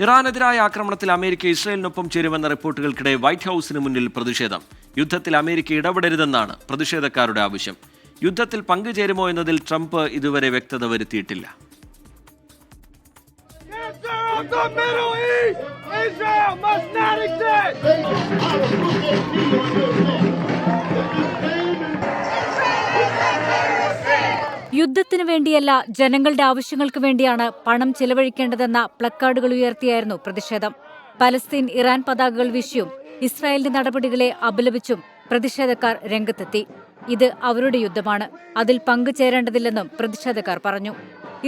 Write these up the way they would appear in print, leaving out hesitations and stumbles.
ഇറാനെതിരായ ആക്രമണത്തിൽ America ഇസ്രായേലിനൊപ്പം ചേരുമെന്ന റിപ്പോർട്ടുകൾക്കിടെ white ഹൌസിന് മുന്നിൽ പ്രതിഷേധം. യുദ്ധത്തിൽ അമേരിക്ക ഇടപെടരുതെന്നാണ് പ്രതിഷേധക്കാരുടെ ആവശ്യം. യുദ്ധത്തിൽ പങ്കുചേരുമോ എന്നതിൽ ട്രംപ് ഇതുവരെ വ്യക്തത വരുത്തിയിട്ടില്ല. യുദ്ധത്തിനു വേണ്ടിയല്ല, ജനങ്ങളുടെ ആവശ്യങ്ങൾക്ക് വേണ്ടിയാണ് പണം ചെലവഴിക്കേണ്ടതെന്ന പ്ലക്കാർഡുകൾ ഉയർത്തിയായിരുന്നു പ്രതിഷേധം. പലസ്തീൻ ഇറാൻ പതാകകൾ വീശിയും ഇസ്രായേലിന്റെ നടപടികളെ അപലപിച്ചും പ്രതിഷേധക്കാർ രംഗത്തെത്തി. ഇത് അവരുടെ യുദ്ധമാണ്, അതിൽ പങ്കുചേരേണ്ടതില്ലെന്നും പ്രതിഷേധക്കാർ പറഞ്ഞു.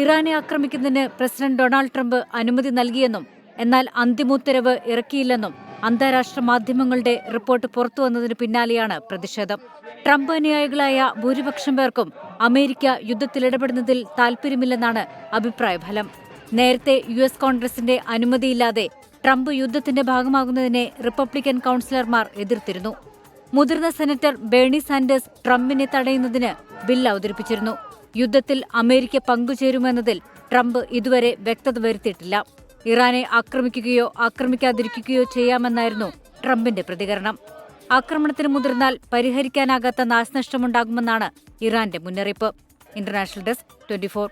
ഇറാനെ ആക്രമിക്കുന്നതിന് പ്രസിഡന്റ് ഡൊണാൾഡ് ട്രംപ് അനുമതി നൽകിയെന്നും എന്നാൽ അന്തിമോത്തരവ് ഇറക്കിയില്ലെന്നും അന്താരാഷ്ട്ര മാധ്യമങ്ങളുടെ റിപ്പോർട്ട് പുറത്തുവന്നതിന് പിന്നാലെയാണ് പ്രതിഷേധം. ട്രംപ് അനുയായികളായ ഭൂരിപക്ഷം പേർക്കും അമേരിക്ക യുദ്ധത്തിലിടപെടുന്നതിൽ താൽപര്യമില്ലെന്നാണ് അഭിപ്രായഫലം. നേരത്തെ US കോൺഗ്രസിന്റെ അനുമതിയില്ലാതെ ട്രംപ് യുദ്ധത്തിന്റെ ഭാഗമാകുന്നതിനെ റിപ്പബ്ലിക്കൻ കൗൺസിലർമാർ എതിർത്തിരുന്നു. മുതിർന്ന സെനറ്റർ ബേണി സാൻഡേഴ്സ് ട്രംപിനെ തടയുന്നതിന് ബിൽ അവതരിപ്പിച്ചിരുന്നു. യുദ്ധത്തിൽ അമേരിക്ക പങ്കുചേരുമെന്നതിൽ ട്രംപ് ഇതുവരെ വ്യക്തത വരുത്തിയിട്ടില്ല. ഇറാനെ ആക്രമിക്കുകയോ ആക്രമിക്കാതിരിക്കുകയോ ചെയ്യാമെന്നായിരുന്നു ട്രംപിന്റെ പ്രതികരണം. ആക്രമണത്തിന് മുതിർന്നാൽ പരിഹരിക്കാനാകാത്ത നാശനഷ്ടമുണ്ടാകുമെന്നാണ് ഇറാന്റെ മുന്നറിയിപ്പ്. International desk 24.